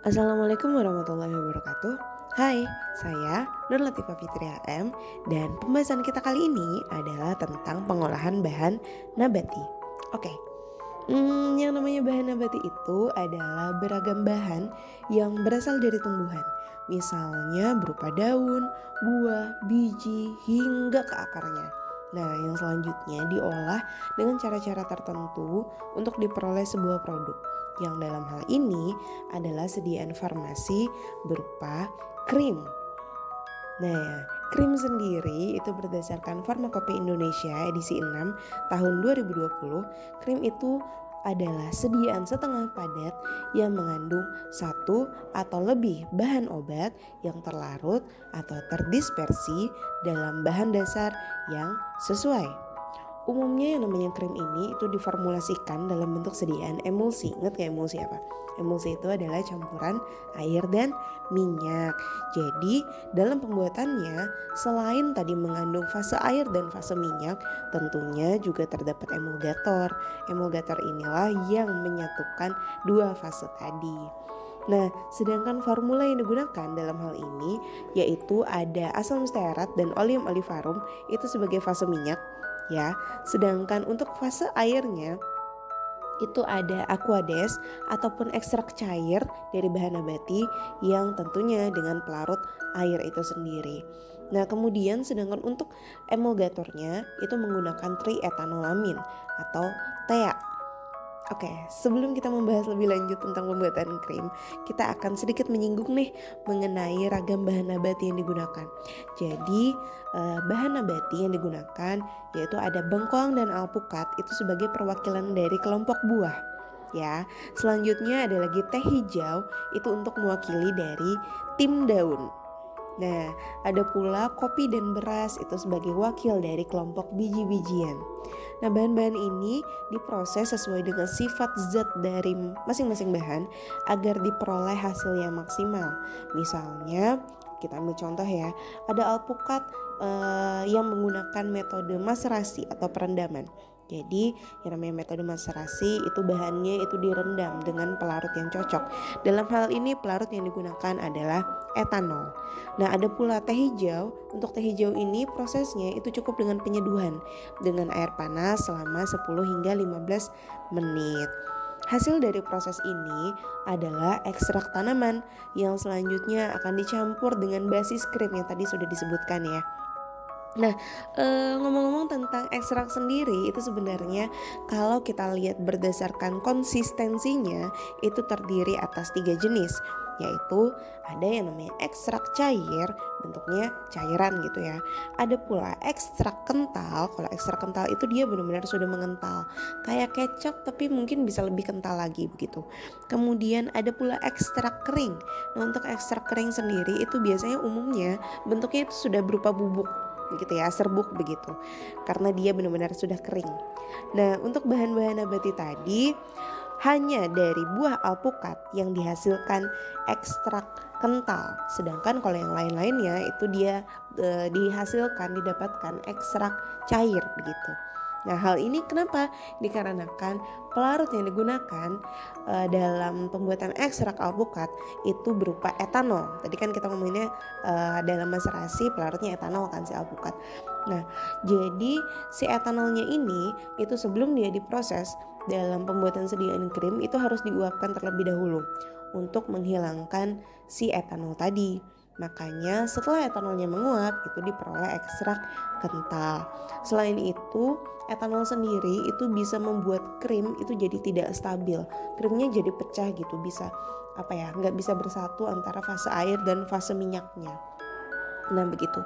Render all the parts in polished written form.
Assalamualaikum warahmatullahi wabarakatuh. Hai, saya Nur Latifah Fitri HM dan pembahasan kita kali ini adalah tentang pengolahan bahan nabati. Oke, yang namanya bahan nabati itu adalah beragam bahan yang berasal dari tumbuhan. Misalnya berupa daun, buah, biji, hingga ke akarnya. Nah, yang selanjutnya diolah dengan cara-cara tertentu untuk diperoleh sebuah produk. Yang dalam hal ini adalah sediaan farmasi berupa krim. Nah, krim sendiri itu berdasarkan Farmakope Indonesia edisi 6 tahun 2020, krim itu adalah sediaan setengah padat yang mengandung satu atau lebih bahan obat yang terlarut atau terdispersi dalam bahan dasar yang sesuai. Umumnya yang namanya krim ini itu diformulasikan dalam bentuk sediaan emulsi. Ingat gak emulsi apa? Emulsi itu adalah campuran air dan minyak. Jadi dalam pembuatannya selain tadi mengandung fase air dan fase minyak, tentunya juga terdapat emulgator. Emulgator inilah yang menyatukan dua fase tadi. Nah, sedangkan formula yang digunakan dalam hal ini yaitu ada asam stearat dan oleum olivarum itu sebagai fase minyak ya. Sedangkan untuk fase airnya itu ada aquades ataupun ekstrak cair dari bahan nabati yang tentunya dengan pelarut air itu sendiri. Nah, kemudian sedangkan untuk emulgatornya itu menggunakan triethanolamin atau TEA. Oke, sebelum kita membahas lebih lanjut tentang pembuatan krim, kita akan sedikit menyinggung nih mengenai ragam bahan nabati yang digunakan. Jadi, bahan nabati yang digunakan yaitu ada bengkoang dan alpukat itu sebagai perwakilan dari kelompok buah. Ya, selanjutnya ada lagi teh hijau itu untuk mewakili dari tim daun. Nah, ada pula kopi dan beras itu sebagai wakil dari kelompok biji-bijian. Nah, bahan-bahan ini diproses sesuai dengan sifat zat dari masing-masing bahan agar diperoleh hasil yang maksimal. Misalnya, kita ambil contoh ya, ada alpukat yang menggunakan metode maserasi atau perendaman. Jadi yang namanya metode maserasi itu bahannya itu direndam dengan pelarut yang cocok. Dalam hal ini pelarut yang digunakan adalah etanol. Nah, ada pula teh hijau. Untuk teh hijau ini prosesnya itu cukup dengan penyeduhan dengan air panas selama 10 hingga 15 menit. Hasil dari proses ini adalah ekstrak tanaman yang selanjutnya akan dicampur dengan basis krim yang tadi sudah disebutkan ya. Nah, ngomong-ngomong tentang ekstrak sendiri itu sebenarnya kalau kita lihat berdasarkan konsistensinya itu terdiri atas 3 jenis, yaitu ada yang namanya ekstrak cair, bentuknya cairan gitu ya. Ada pula ekstrak kental. Kalau ekstrak kental itu dia benar-benar sudah mengental, kayak kecap tapi mungkin bisa lebih kental lagi begitu. Kemudian ada pula ekstrak kering. Nah, untuk ekstrak kering sendiri itu biasanya umumnya bentuknya itu sudah berupa bubuk gitu ya, serbuk begitu, karena dia benar-benar sudah kering. Nah, untuk bahan-bahan nabati tadi hanya dari buah alpukat yang dihasilkan ekstrak kental, sedangkan kalau yang lain-lainnya itu dia didapatkan ekstrak cair begitu. Nah, hal ini kenapa? Dikarenakan pelarut yang digunakan dalam pembuatan ekstrak alpukat itu berupa etanol. Tadi kan kita ngomonginnya dalam maserasi pelarutnya etanol kan si alpukat. Nah, jadi si etanolnya ini itu sebelum dia diproses dalam pembuatan sediaan krim itu harus diuapkan terlebih dahulu untuk menghilangkan si etanol tadi. Makanya setelah etanolnya menguap itu diperoleh ekstrak kental. Selain itu, etanol sendiri itu bisa membuat krim itu jadi tidak stabil. Krimnya jadi pecah gitu, bisa nggak bisa bersatu antara fase air dan fase minyaknya. Nah, begitu.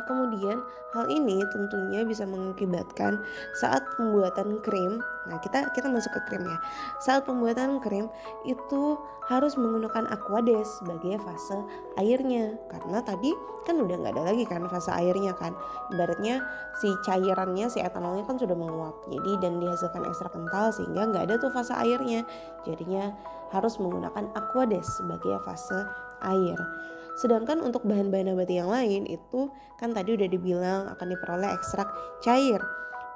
Kemudian hal ini tentunya bisa mengakibatkan saat pembuatan krim. Nah, kita masuk ke krim ya. Saat pembuatan krim itu harus menggunakan aquades sebagai fase airnya, karena tadi kan udah nggak ada lagi kan fase airnya kan. Ibaratnya si cairannya, si etanolnya kan sudah menguap. Jadi dan dihasilkan ekstrak kental sehingga nggak ada tuh fase airnya. Jadinya harus menggunakan aquades sebagai fase air. Sedangkan untuk bahan-bahan nabati yang lain itu kan tadi udah dibilang akan diperoleh ekstrak cair.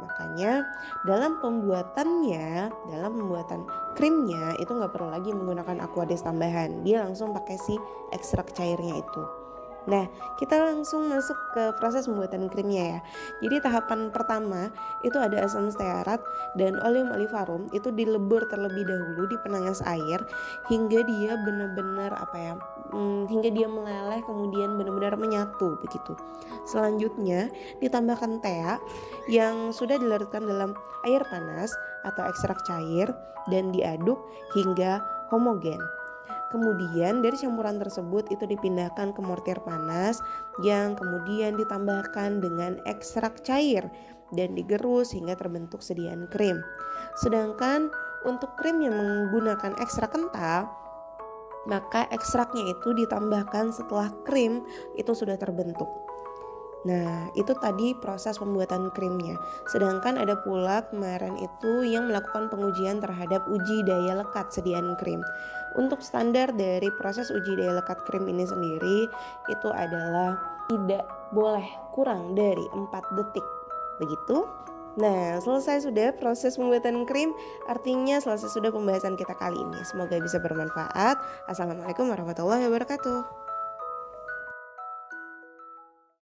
Makanya dalam pembuatan krimnya itu nggak perlu lagi menggunakan aquades tambahan, dia langsung pakai si ekstrak cairnya itu. Nah, kita langsung masuk ke proses pembuatan krimnya ya. Jadi tahapan pertama itu ada asam stearat dan oleum olivarum itu dilebur terlebih dahulu di penanas air hingga dia benar-benar hingga dia meleleh kemudian benar-benar menyatu begitu. Selanjutnya ditambahkan tea yang sudah dilarutkan dalam air panas atau ekstrak cair dan diaduk hingga homogen. Kemudian dari campuran tersebut itu dipindahkan ke mortir panas yang kemudian ditambahkan dengan ekstrak cair dan digerus hingga terbentuk sediaan krim. Sedangkan untuk krim yang menggunakan ekstrak kental, maka ekstraknya itu ditambahkan setelah krim itu sudah terbentuk. Nah, itu tadi proses pembuatan krimnya. Sedangkan ada pula kemarin itu yang melakukan pengujian terhadap uji daya lekat sediaan krim. Untuk standar dari proses uji daya lekat krim ini sendiri itu adalah tidak boleh kurang dari 4 detik. Begitu. Nah, selesai sudah proses pembuatan krim, artinya selesai sudah pembahasan kita kali ini. Semoga bisa bermanfaat. Assalamualaikum warahmatullahi wabarakatuh.